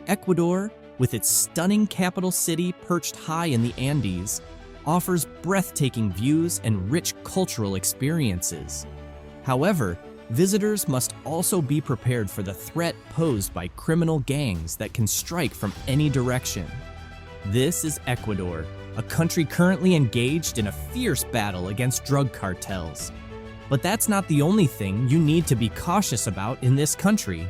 Ecuador, with its stunning capital city perched high in the Andes, offers breathtaking views and rich cultural experiences. However, visitors must also be prepared for the threat posed by criminal gangs that can strike from any direction. This is Ecuador, a country currently engaged in a fierce battle against drug cartels. But that's not the only thing you need to be cautious about in this country.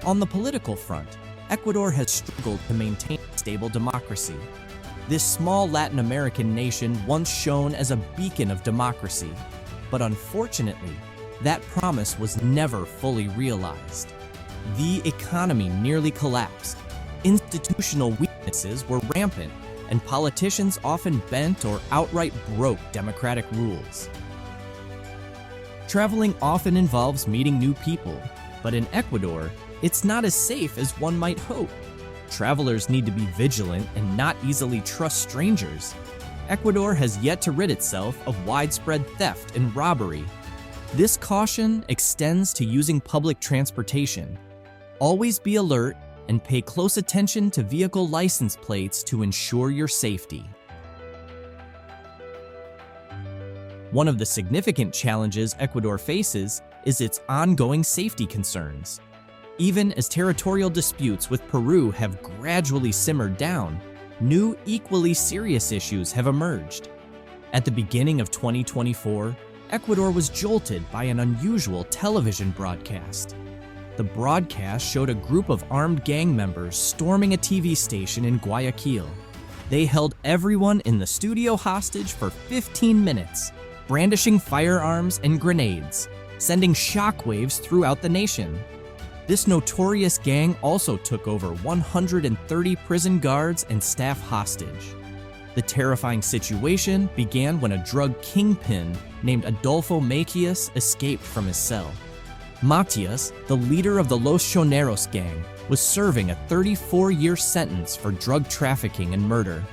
On the political front, Ecuador has struggled to maintain a stable democracy. This small Latin American nation once shone as a beacon of democracy, but unfortunately, that promise was never fully realized. The economy nearly collapsed, institutional weaknesses were rampant, and politicians often bent or outright broke democratic rules. Traveling often involves meeting new people, but in Ecuador, it's not as safe as one might hope. Travelers need to be vigilant and not easily trust strangers. Ecuador has yet to rid itself of widespread theft and robbery. This caution extends to using public transportation. Always be alert and pay close attention to vehicle license plates to ensure your safety. One of the significant challenges Ecuador faces is its ongoing safety concerns. Even as territorial disputes with Peru have gradually simmered down, new, equally serious issues have emerged. At the beginning of 2024, Ecuador was jolted by an unusual television broadcast. The broadcast showed a group of armed gang members storming a TV station in Guayaquil. They held everyone in the studio hostage for 15 minutes, brandishing firearms and grenades, sending shockwaves throughout the nation. This notorious gang also took over 130 prison guards and staff hostage. The terrifying situation began when a drug kingpin named Adolfo Macias escaped from his cell. Matias, the leader of the Los Choneros gang, was serving a 34-year sentence for drug trafficking and murder.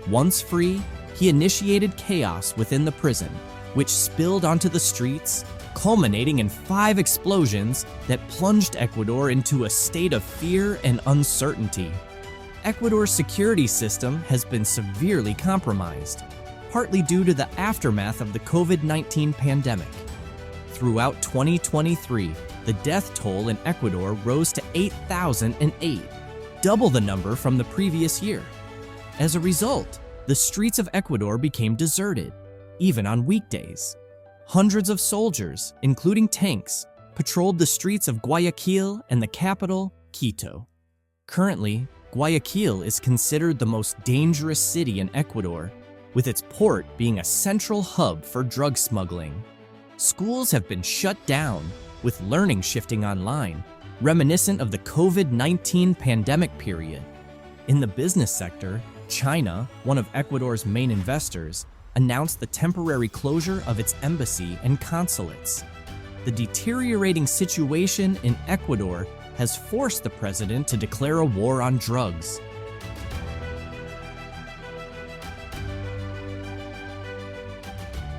Once free, he initiated chaos within the prison, which spilled onto the streets, culminating in 5 explosions that plunged Ecuador into a state of fear and uncertainty. Ecuador's security system has been severely compromised, partly due to the aftermath of the COVID-19 pandemic. Throughout 2023, the death toll in Ecuador rose to 8,008, double the number from the previous year. As a result, the streets of Ecuador became deserted, even on weekdays. Hundreds of soldiers, including tanks, patrolled the streets of Guayaquil and the capital, Quito. Currently, Guayaquil is considered the most dangerous city in Ecuador, with its port being a central hub for drug smuggling. Schools have been shut down, with learning shifting online, reminiscent of the COVID-19 pandemic period. In the business sector, China, one of Ecuador's main investors, announced the temporary closure of its embassy and consulates. The deteriorating situation in Ecuador has forced the president to declare a war on drugs.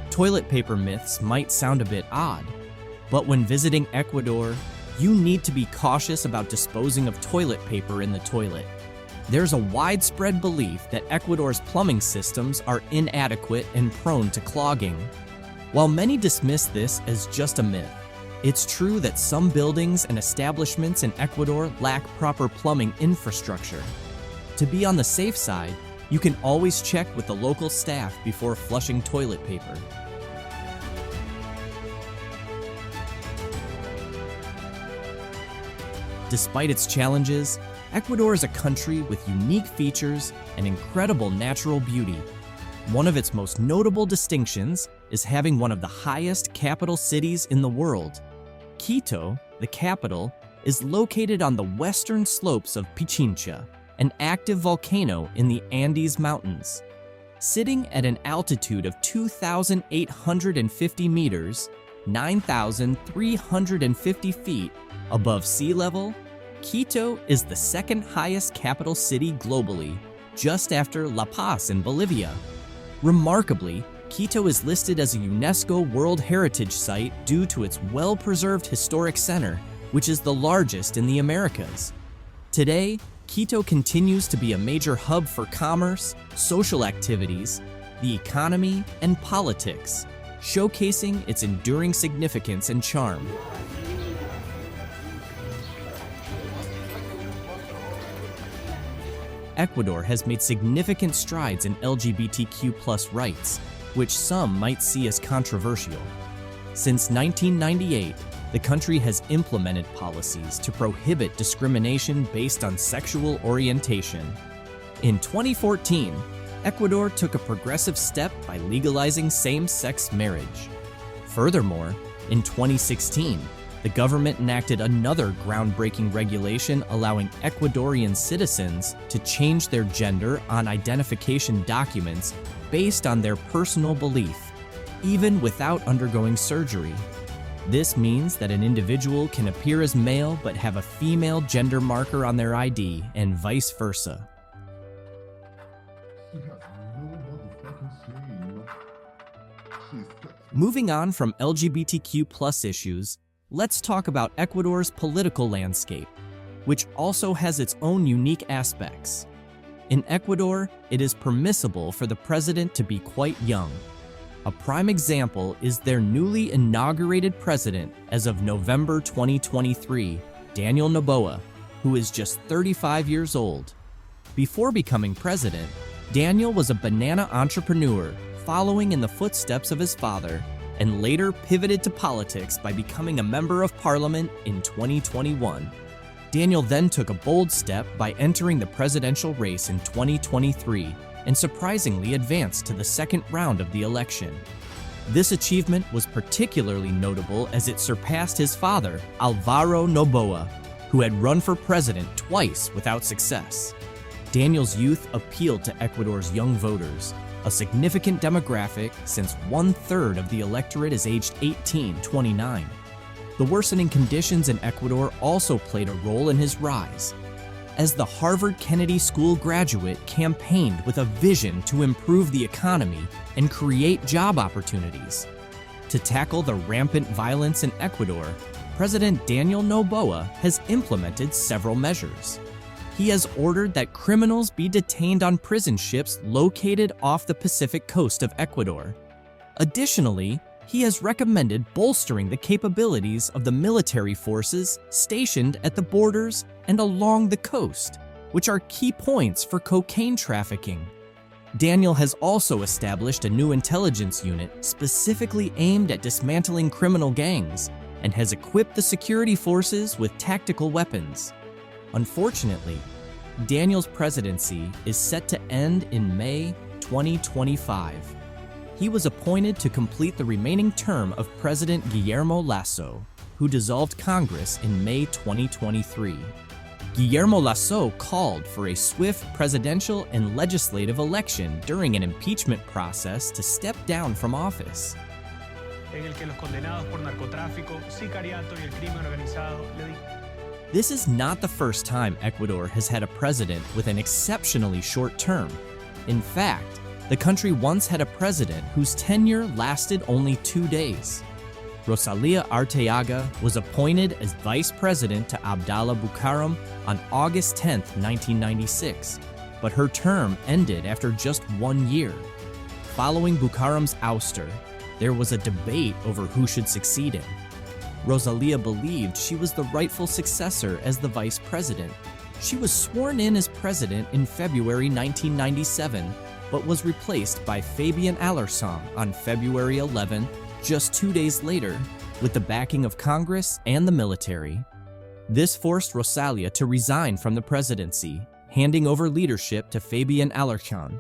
Toilet paper myths might sound a bit odd, but when visiting Ecuador, you need to be cautious about disposing of toilet paper in the toilet. There's a widespread belief that Ecuador's plumbing systems are inadequate and prone to clogging. While many dismiss this as just a myth, it's true that some buildings and establishments in Ecuador lack proper plumbing infrastructure. To be on the safe side, you can always check with the local staff before flushing toilet paper. Despite its challenges, Ecuador is a country with unique features and incredible natural beauty. One of its most notable distinctions is having one of the highest capital cities in the world. Quito, the capital, is located on the western slopes of Pichincha, an active volcano in the Andes Mountains. Sitting at an altitude of 2,850 meters, 9,350 feet above sea level, Quito is the second highest capital city globally, just after La Paz in Bolivia. Remarkably, Quito is listed as a UNESCO World Heritage Site due to its well-preserved historic center, which is the largest in the Americas. Today, Quito continues to be a major hub for commerce, social activities, the economy, and politics, showcasing its enduring significance and charm. Ecuador has made significant strides in LGBTQ+ rights, which some might see as controversial. Since 1998, the country has implemented policies to prohibit discrimination based on sexual orientation. In 2014, Ecuador took a progressive step by legalizing same-sex marriage. Furthermore, in 2016, the government enacted another groundbreaking regulation allowing Ecuadorian citizens to change their gender on identification documents based on their personal belief, even without undergoing surgery. This means that an individual can appear as male but have a female gender marker on their ID, and vice versa. Moving on from LGBTQ+ issues, let's talk about Ecuador's political landscape, which also has its own unique aspects. In Ecuador, it is permissible for the president to be quite young. A prime example is their newly inaugurated president as of November 2023, Daniel Noboa, who is just 35 years old. Before becoming president, Daniel was a banana entrepreneur following in the footsteps of his father, and later pivoted to politics by becoming a member of parliament in 2021. Daniel then took a bold step by entering the presidential race in 2023 and surprisingly advanced to the second round of the election. This achievement was particularly notable as it surpassed his father, Alvaro Noboa, who had run for president twice without success. Daniel's youth appealed to Ecuador's young voters, a significant demographic since 1/3 of the electorate is aged 18-29. The worsening conditions in Ecuador also played a role in his rise. As the Harvard Kennedy School graduate campaigned with a vision to improve the economy and create job opportunities. To tackle the rampant violence in Ecuador, President Daniel Noboa has implemented several measures. He has ordered that criminals be detained on prison ships located off the Pacific coast of Ecuador. Additionally, he has recommended bolstering the capabilities of the military forces stationed at the borders and along the coast, which are key points for cocaine trafficking. Daniel has also established a new intelligence unit specifically aimed at dismantling criminal gangs and has equipped the security forces with tactical weapons. Unfortunately, Daniel's presidency is set to end in May 2025. He was appointed to complete the remaining term of President Guillermo Lasso, who dissolved Congress in May 2023. Guillermo Lasso called for a swift presidential and legislative election during an impeachment process to step down from office. En el que los condenados por narcotráfico, sicariato y el crimen organizado This is not the first time Ecuador has had a president with an exceptionally short term. In fact, the country once had a president whose tenure lasted only 2 days. Rosalia Arteaga was appointed as vice president to Abdallah Bucaram on August 10, 1996, but her term ended after just 1 year. Following Bucaram's ouster, there was a debate over who should succeed him. Rosalia believed she was the rightful successor as the vice president. She was sworn in as president in February 1997, but was replaced by Fabian Alarcón on February 11, just 2 days later, with the backing of Congress and the military. This forced Rosalia to resign from the presidency, handing over leadership to Fabian Alarcón,